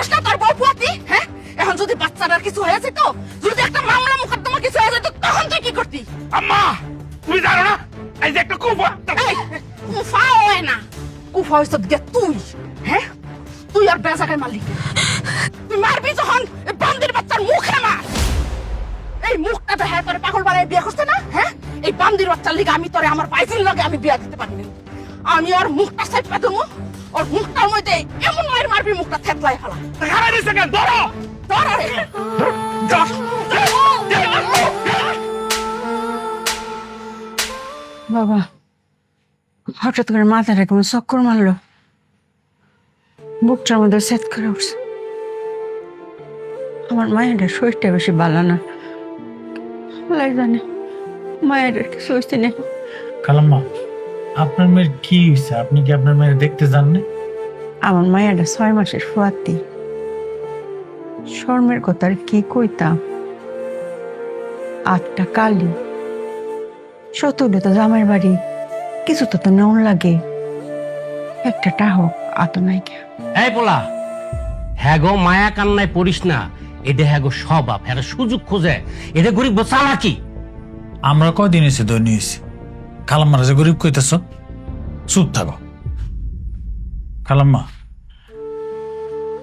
জানোস না তোর বউ পুয়াতি? হ্যাঁ, এখন যদি বাচ্চাটার কিছু হয়ে যেত, যদি একটা মামলা মোকদ্দমা কিছু হয়ে যেত, তখন তুই কি করতি? আম্মা তুমি জানো না এই যে একটা কুফা এই, কুফা হয় না, কুফা হইছ গে তুই। হ্যাঁ, তুই আর বেজাকের মালিক। তুই মারবি যখন এই বান্দির বাচ্চার মুখে মার। এই মুখটা তো হ্যাঁ তোরে পাগল বানায় বিয়ে করছে না? হ্যাঁ, এই বান্দির বাচ্চার লিগে আমি তোরে আমার বাইজির লগে আমি বিয়ে দিতে পারিনি। আমি ওর মুখটা চেপে দেবো, ওর মুখটার মধ্যে এমন মার মারবি মুখটা থেতলাই ফেলা। খারাপ দিছে কেন ধরো ধর আরে, ধর। বাবা হঠাৎ করে মাথাটা কেমন চক্কর মারলো, বুকটার মধ্যে সেট করে উঠছে। আমার মায়ের শরীরটা বেশি ভালো না, আল্লাহ জানে মায়ের কিছু হয়েছে না। কালাম্মা আপনার মেয়ের কি হয়েছে? আপনি কি আপনার মেয়ের দেখতে যান না? আমার মায়ের 6 মাসের ফুয়াতি, শর্মের কথা আর কি কইতাম। 8টা কালি, 17টা জামাই বাড়ি, কিছু তো নেওয়ার লাগে, একটা টাহক আত নাই কে। এই পোলা, হ্যাঁ গো মায়া কান্নায় পড়িস না। এটা হ্যাঁ গো স্বভাব, হ্যাঁ সুযোগ খোঁজে, এটা গরিব চালাকি। আমরা কয়দিন এসে ধনী হয়েছি, খালাম্মারা যে গরিব কইতেছ, চুপ থাকো। খালাম্মা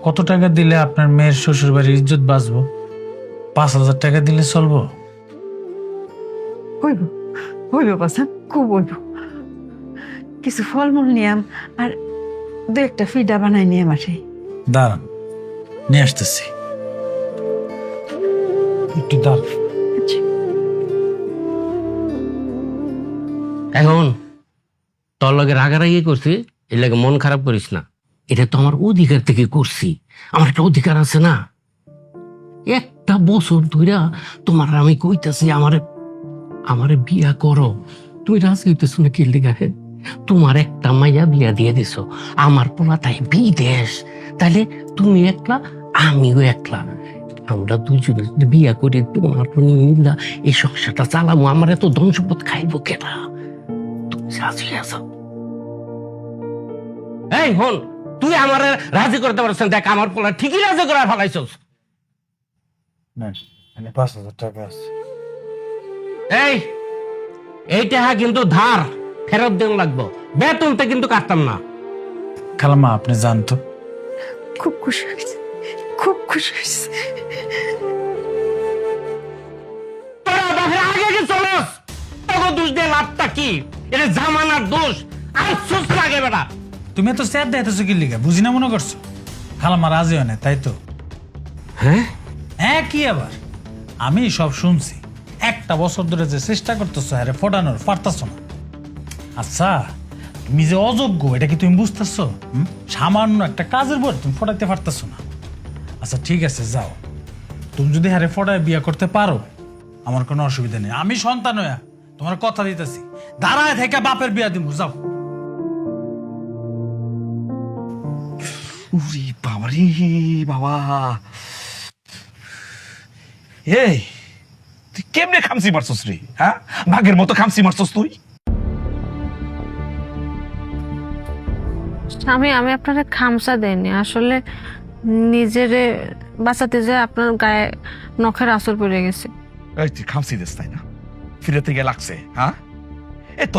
কত টাকা দিলে আপনার মেয়ের শ্বশুর বাড়ির ইজ্জত বাঁচবো? 5,000 টাকা দিলে চলবো? হইব হইব বাসা, খুব হইব। কিছু ফলমূল নিয়াম আর 2-1টা ফিডা বানাই নিয়ে মাসে। দাঁড়ান, নিয়ে আসতেছি। একটু দাঁড়ান। এখন তোর লগে রাগারাগি করছি, এর লাগে মন খারাপ করিস না। এটা তো আমার অধিকার থেকে করছি, আমার একটা অধিকার আছে না। একটা বছর ধইরা তোমার আমি কইতাছি আমারে বিয়া করো, তুমি রাজি হইতেছ না কি লিগা? হে, তোমার একটা মাইয়া বিয়া দিয়ে দিছো, আমার পোলা তাই বিদেশ, তাইলে তুমি একলা আমিও একলা, আমরা দুজনে যদি বিয়া করে তোমার মিল্লা এই সংসারটা চালাবো, আমার এত ধন সম্পদ খাইবো কেনা? তুমি রাজি আছো? এই হন, তুই আমার রাজি করতে পারছ না, দেখ আমার পোলা ঠিকই রাজি করে ফেলাইছস। নেন, এখানে 5,000 টাকা আছে। এইটা কিন্তু ধার, ফেরত দেন লাগবো, বেতনটা কিন্তু কাটতাম না। খালাম্মা আপনি জানতো খুব খুশি হয়েছে, খুব খুশি হয়েছে। তোরা বাপের আগে আগে চলস, তোকে দোষ দিয়ে লাভটা কি? এটা জামানার দোষ, আফসোস লাগে বেটা। তুমি এত স্যার দেখতেছো কি লিগা? বুঝি না মনে করছো? খালাম্মা রাজি হয় না তাই তো? হ্যাঁ, হ্যাঁ কি আবার? আমি সব শুনছি। 1টা বছর ধরে যে চেষ্টা করতেছো আরে ফটানোর, পারতাছো না। আচ্ছা তুমি যে অযোগ্য এটা কি তুমি বুঝতেছো? সামান্য একটা কাজের পর তুমি ফটাইতে পারতেছো না। আচ্ছা ঠিক আছে যাও, তুমি যদি হারে ফটায় বিয়ে করতে পারো আমার কোনো অসুবিধা নেই। আমি সন্তান হইয়া তোমার কথা দিতেছি, দাঁড়ায় থেকে বাপের বিয়া দিব। যাও। উরি বাবা রে বাবা, এই তুই কেমনে খামসি মারছস রে? হ্যাঁ, বাঘের মতো খামসি মারছস তুই। স্বামী, আমি আপনারে খামসা দেয়নি, আসলে নিজেরে বাঁচাতে যে আপনার গায়ে নখের আসর পড়ে গেছে। এই তুই খামসি দিস তাই না? ফিরে থেকে লাগছে, হ্যাঁ? এ তোর